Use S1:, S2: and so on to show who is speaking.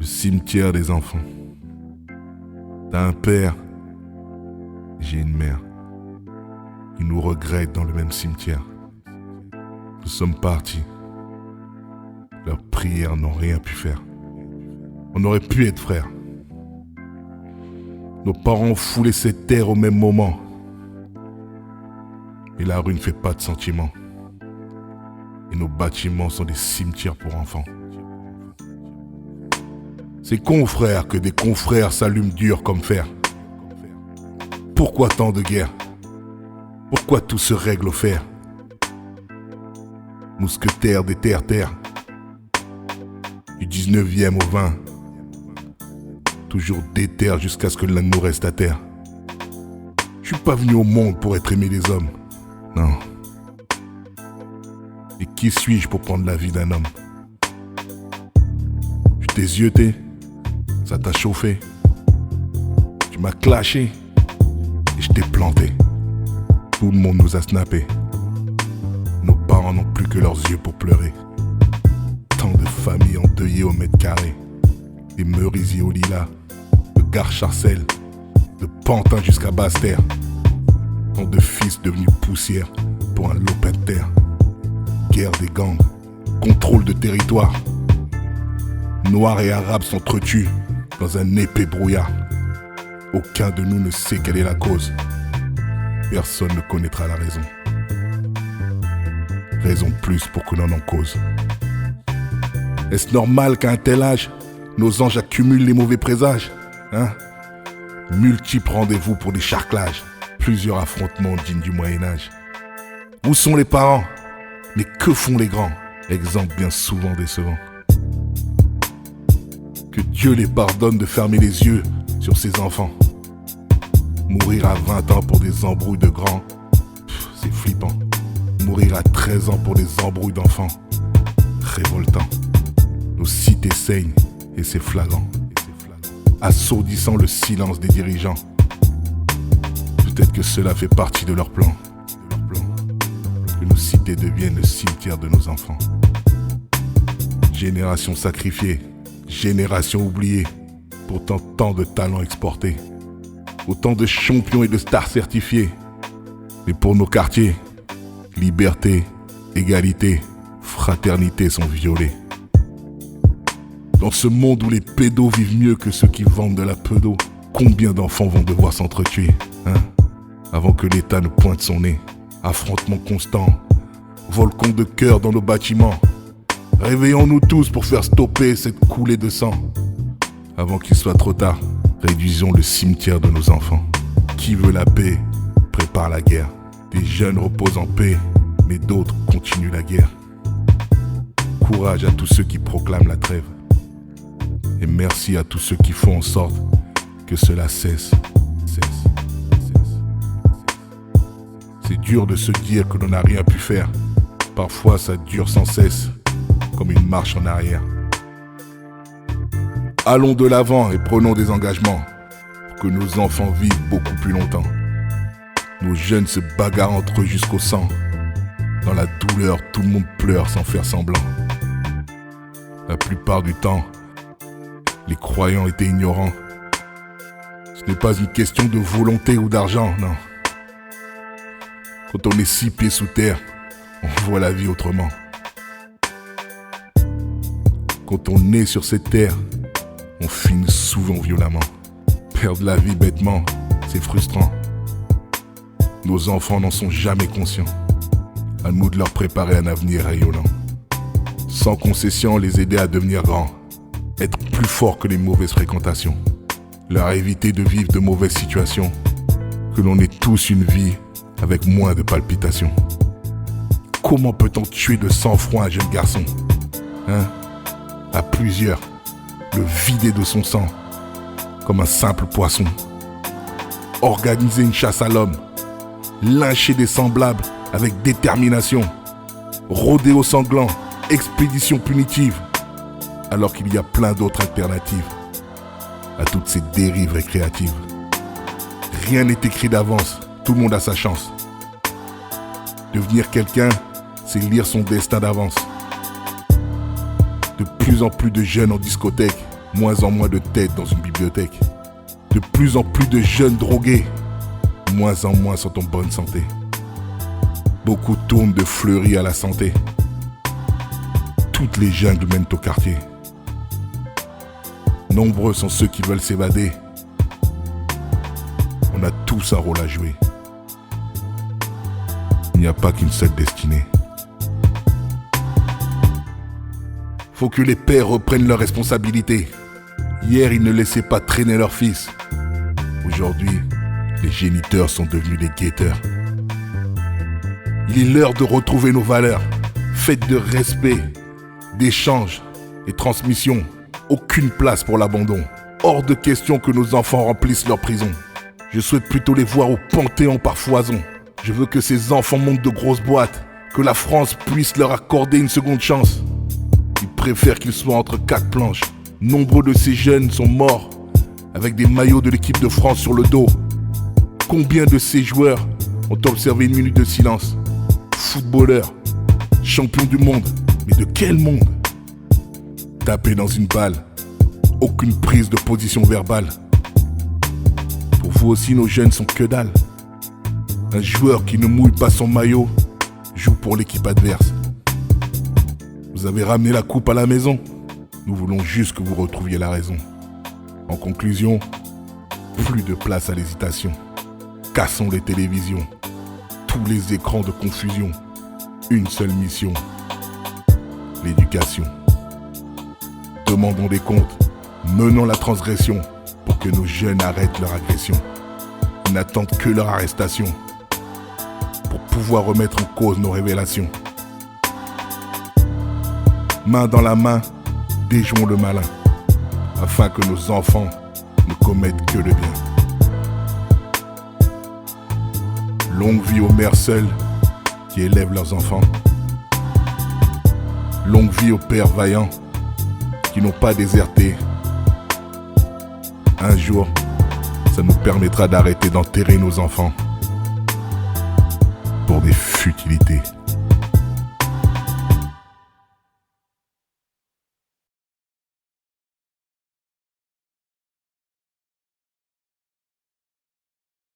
S1: cimetière des enfants. T'as un père, j'ai une mère. Ils nous regrettent dans le même cimetière. Nous sommes partis. Leurs prières n'ont rien pu faire. On aurait pu être frères. Nos parents ont foulé cette terre au même moment. Et la rue ne fait pas de sentiments. Et nos bâtiments sont des cimetières pour enfants. C'est confrères que des confrères s'allument dur comme fer. Pourquoi tant de guerre? Pourquoi tout se règle au fer? Mousquetaires des terres-terres, du 19e au 20, toujours déter jusqu'à ce que l'un nous reste à terre. Je suis pas venu au monde pour être aimé des hommes, non. Et qui suis-je pour prendre la vie d'un homme? Je t'ai zioté, ça t'a chauffé, tu m'as clashé et je t'ai planté. Tout le monde nous a snappé. Nos parents n'ont plus que leurs yeux pour pleurer. Tant de familles endeuillées au mètre carré. Des merisiers au lilas, de Gare-Charcel, de Pantin jusqu'à Basse-Terre. Tant de fils devenus poussière pour un lopin de terre. Guerre des gangs, contrôle de territoire. Noirs et arabes s'entretuent dans un épais brouillard. Aucun de nous ne sait quelle est la cause. Personne ne connaîtra la raison. Raison de plus pour que l'on en cause. Est-ce normal qu'à un tel âge, nos anges accumulent les mauvais présages, hein? Multiples rendez-vous pour des charclages, plusieurs affrontements dignes du Moyen-Âge. Où sont les parents? Mais que font les grands? Exemple bien souvent décevant. Que Dieu les pardonne de fermer les yeux sur ses enfants. Mourir à 20 ans pour des embrouilles de grands, c'est flippant. Mourir à 13 ans pour des embrouilles d'enfants, révoltant. Nos cités saignent et c'est flagrant. Assourdissant le silence des dirigeants. Peut-être que cela fait partie de leur plan. Que nos cités deviennent le cimetière de nos enfants. Génération sacrifiée, génération oubliée. Pourtant tant de talents exportés. Autant de champions et de stars certifiés. Mais pour nos quartiers, liberté, égalité, fraternité sont violées. Dans ce monde où les pédos vivent mieux que ceux qui vendent de la pedo, combien d'enfants vont devoir s'entretuer, hein, avant que l'État ne pointe son nez? Affrontements constants, volcans de cœur dans nos bâtiments. Réveillons-nous tous pour faire stopper cette coulée de sang. Avant qu'il soit trop tard, réduisons le cimetière de nos enfants. Qui veut la paix, prépare la guerre. Des jeunes reposent en paix, mais d'autres continuent la guerre. Courage à tous ceux qui proclament la trêve. Et merci à tous ceux qui font en sorte que cela cesse. C'est dur de se dire que l'on n'a rien pu faire. Parfois ça dure sans cesse, comme une marche en arrière. Allons de l'avant et prenons des engagements pour que nos enfants vivent beaucoup plus longtemps. Nos jeunes se bagarrent entre eux jusqu'au sang. Dans la douleur, tout le monde pleure sans faire semblant. La plupart du temps, les croyants étaient ignorants. Ce n'est pas une question de volonté ou d'argent, non. Quand on est 6 pieds sous terre, on voit la vie autrement. Quand on est sur cette terre, on finit souvent violemment. Perdre la vie bêtement, c'est frustrant. Nos enfants n'en sont jamais conscients. À nous de leur préparer un avenir rayonnant. Sans concession, les aider à devenir grands. Être plus forts que les mauvaises fréquentations. Leur éviter de vivre de mauvaises situations. Que l'on ait tous une vie avec moins de palpitations. Comment peut-on tuer de sang-froid un jeune garçon, hein? À plusieurs, le vider de son sang, comme un simple poisson. Organiser une chasse à l'homme, lyncher des semblables avec détermination, rodéo sanglant, expédition punitive, alors qu'il y a plein d'autres alternatives à toutes ces dérives récréatives. Rien n'est écrit d'avance, tout le monde a sa chance. Devenir quelqu'un, c'est lire son destin d'avance. De plus en plus de jeunes en discothèque Moins en moins de têtes dans une bibliothèque. De plus en plus de jeunes drogués. Moins en moins sont en bonne santé. Beaucoup tournent de Fleury à la santé. Toutes les jungles mènent au quartier. Nombreux sont ceux qui veulent s'évader. On a tous un rôle à jouer. Il n'y a pas qu'une seule destinée. Faut que les pères reprennent leurs responsabilités. Hier, ils ne laissaient pas traîner leurs fils. Aujourd'hui, les géniteurs sont devenus des guetteurs. Il est l'heure de retrouver nos valeurs, faites de respect, d'échange et transmission. Aucune place pour l'abandon. Hors de question que nos enfants remplissent leur prison. Je souhaite plutôt les voir au Panthéon par foison. Je veux que ces enfants montent de grosses boîtes, que la France puisse leur accorder une seconde chance. Ils préfèrent qu'ils soient entre quatre planches. Nombreux de ces jeunes sont morts avec des maillots de l'équipe de France sur le dos. Combien de ces joueurs ont observé une minute de silence? Footballeurs, champions du monde, mais de quel monde? Taper dans une balle, aucune prise de position verbale. Pour vous aussi, nos jeunes sont que dalle. Un joueur qui ne mouille pas son maillot joue pour l'équipe adverse. Vous avez ramené la coupe à la maison. Nous voulons juste que vous retrouviez la raison. En conclusion, plus de place à l'hésitation. Cassons les télévisions, tous les écrans de confusion. Une seule mission, l'éducation. Demandons des comptes, menons la transgression pour que nos jeunes arrêtent leur agression. Ils n'attendent que leur arrestation pour pouvoir remettre en cause nos révélations. Main dans la main, déjouons le malin, afin que nos enfants ne commettent que le bien. Longue vie aux mères seules qui élèvent leurs enfants. Longue vie aux pères vaillants qui n'ont pas déserté. Un jour, ça nous permettra d'arrêter d'enterrer nos enfants pour des futilités.